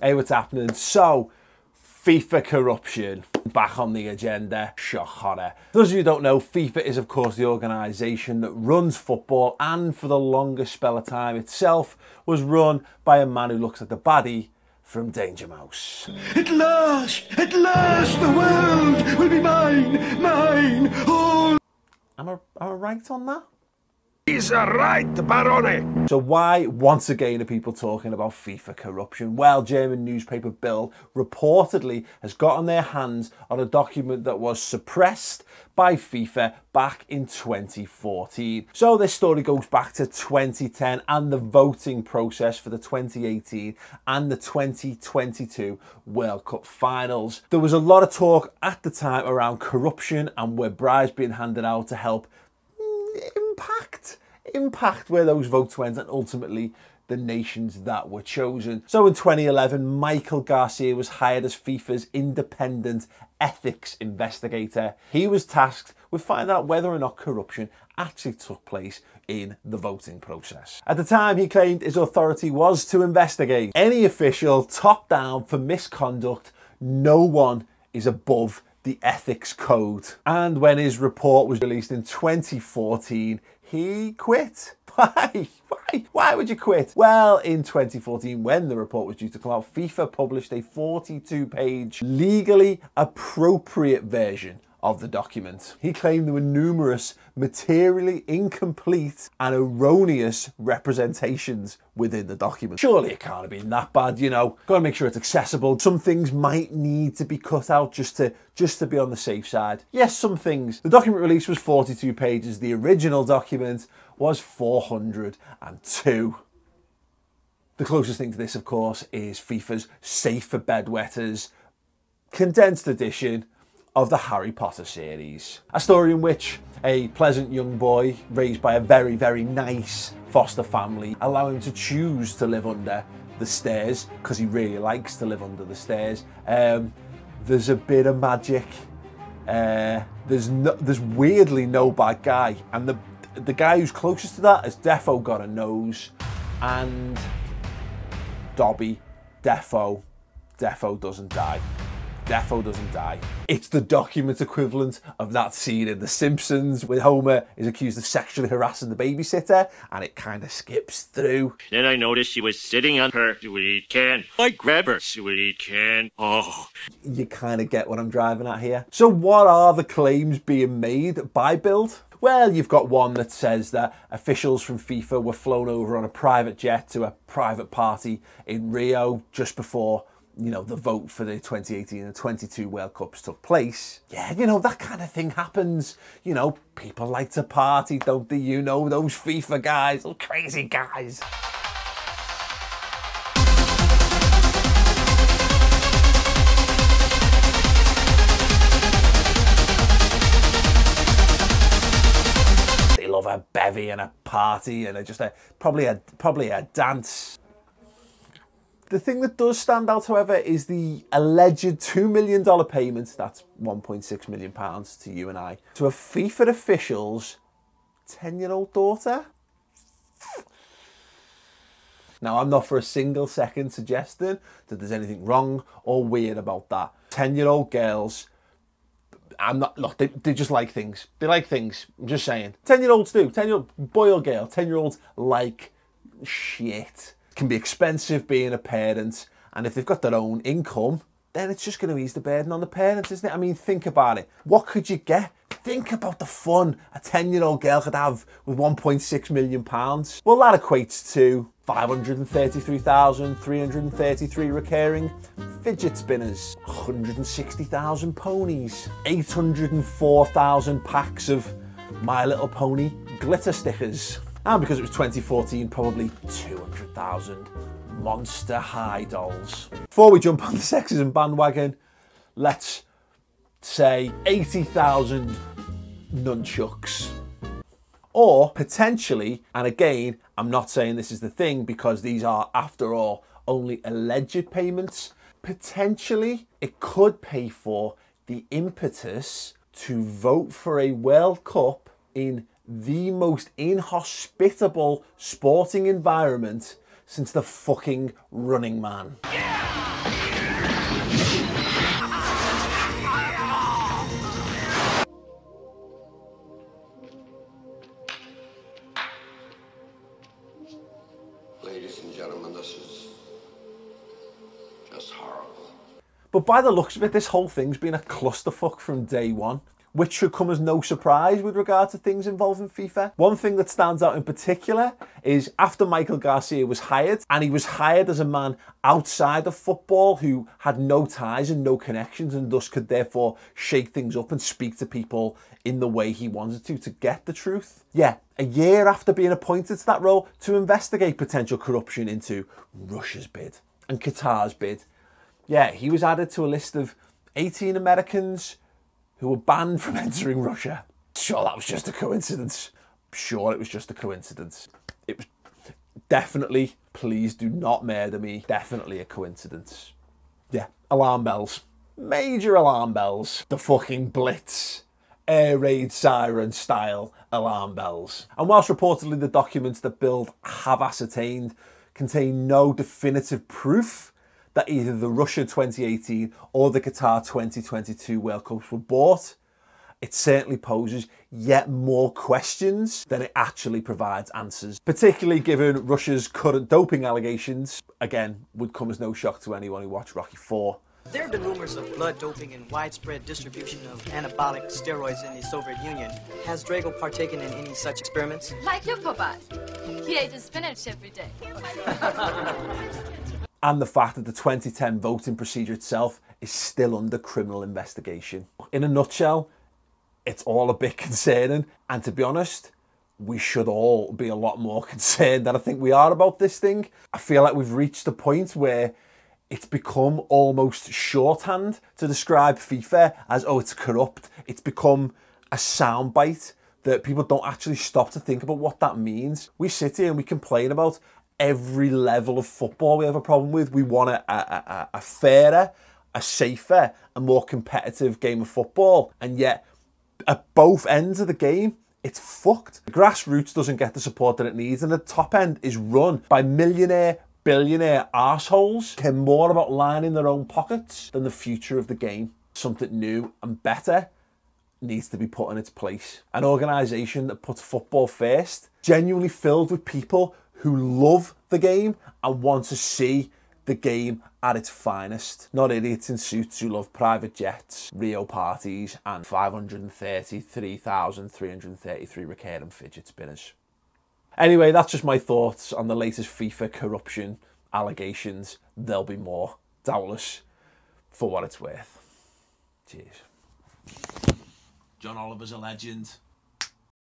Hey, what's happening? So, FIFA corruption back on the agenda. Shock horror. For those of you who don't know, FIFA is of course the organisation that runs football, and for the longest spell of time itself was run by a man who looks like the baddie from Danger Mouse. At last, the world will be mine, all. Am I right on that? He's right, Barone. So why, once again, are people talking about FIFA corruption? Well, German newspaper Bild reportedly has gotten their hands on a document that was suppressed by FIFA back in 2014. So this story goes back to 2010 and the voting process for the 2018 and the 2022 World Cup finals. There was a lot of talk at the time around corruption and were bribes being handed out to help impact where those votes went and ultimately the nations that were chosen. So in 2011, Michael Garcia was hired as FIFA's independent ethics investigator. He was tasked with finding out whether or not corruption actually took place in the voting process. At the time, he claimed his authority was to investigate any official top down for misconduct. No one is above the ethics code. And when his report was released in 2014, he quit. Why would you quit? Well, in 2014, when the report was due to come out, FIFA published a 42-page legally appropriate version of the document. He claimed there were numerous materially incomplete and erroneous representations within the document. Surely it can't have been that bad, you know. Got to make sure it's accessible. Some things might need to be cut out just to be on the safe side. Yes, some things. The document release was 42 pages. The original document was 402. The closest thing to this, of course, is FIFA's Safe for Bedwetters condensed edition of the Harry Potter series. A story in which a pleasant young boy raised by a very, very nice foster family allow him to choose to live under the stairs because he really likes to live under the stairs. There's a bit of magic. There's weirdly no bad guy, and the guy who's closest to that has defo got a nose, and Dobby, defo doesn't die. Defo doesn't die. It's the document equivalent of that scene in The Simpsons where Homer is accused of sexually harassing the babysitter, and it kind of skips through. Then I noticed she was sitting on her sweet can. I grab her sweet can. Oh. You kind of get what I'm driving at here. So what are the claims being made by Bild? Well, you've got one that says that officials from FIFA were flown over on a private jet to a private party in Rio just before, you know, the vote for the 2018 and 22 World Cups took place. Yeah, you know, that kind of thing happens. You know, people like to party, don't they? You know, those FIFA guys, those crazy guys. They love a bevy and a party and probably a dance. The thing that does stand out, however, is the alleged $2 million payment, that's £1.6 million to you and I, to a FIFA official's 10-year-old daughter. Now, I'm not for a single second suggesting that there's anything wrong or weird about that. 10-year-old girls, look, they just like things. They like things, I'm just saying. 10-year-olds do, 10-year-old boy or girl, 10-year-olds like shit. Can be expensive being a parent, and if they've got their own income, then it's just going to ease the burden on the parents, isn't it? I mean, think about it. What could you get? Think about the fun a 10-year-old girl could have with £1.6 million. Well, that equates to 533,333 recurring fidget spinners, 160,000 ponies, 804,000 packs of My Little Pony glitter stickers. And because it was 2014, probably 200,000 Monster High dolls. Before we jump on the sexism bandwagon, let's say 80,000 nunchucks. Or potentially, and again, I'm not saying this is the thing because these are, after all, only alleged payments, potentially it could pay for the impetus to vote for a World Cup in the most inhospitable sporting environment since the fucking Running Man. Yeah! Ladies and gentlemen, this is just horrible. But by the looks of it, this whole thing's been a clusterfuck from day one, which should come as no surprise with regard to things involving FIFA. One thing that stands out in particular is after Michael Garcia was hired, and he was hired as a man outside of football who had no ties and no connections, and thus could therefore shake things up and speak to people in the way he wanted to get the truth. Yeah, a year after being appointed to that role to investigate potential corruption into Russia's bid and Qatar's bid, yeah, he was added to a list of 18 Americans who were banned from entering Russia. Sure, that was just a coincidence. Sure, it was just a coincidence. It was definitely, please do not murder me, definitely a coincidence. Yeah, alarm bells. Major alarm bells. The fucking Blitz, air raid siren style alarm bells. And whilst reportedly the documents that Bild have ascertained contain no definitive proof that either the Russia 2018 or the Qatar 2022 World Cups were bought, it certainly poses yet more questions than it actually provides answers, particularly given Russia's current doping allegations. Again, would come as no shock to anyone who watched Rocky IV. There have been rumors of blood doping and widespread distribution of anabolic steroids in the Soviet Union. Has Drago partaken in any such experiments? Like your papa. He ate his spinach every day. And the fact that the 2010 voting procedure itself is still under criminal investigation. In a nutshell, it's all a bit concerning. And to be honest, we should all be a lot more concerned than I think we are about this thing. I feel like we've reached a point where it's become almost shorthand to describe FIFA as, oh, it's corrupt. It's become a soundbite that people don't actually stop to think about what that means. We sit here and we complain about every level of football we have a problem with. We want a fairer, a safer, a more competitive game of football. And yet, at both ends of the game, it's fucked. The grassroots doesn't get the support that it needs, and the top end is run by millionaire, billionaire arseholes care more about lining their own pockets than the future of the game. Something new and better needs to be put in its place. An organisation that puts football first, genuinely filled with people who love the game and want to see the game at its finest. Not idiots in suits who love private jets, Rio parties, and 533,333 recurring fidget spinners. Anyway, that's just my thoughts on the latest FIFA corruption allegations. There'll be more, doubtless, for what it's worth. Cheers. John Oliver's a legend.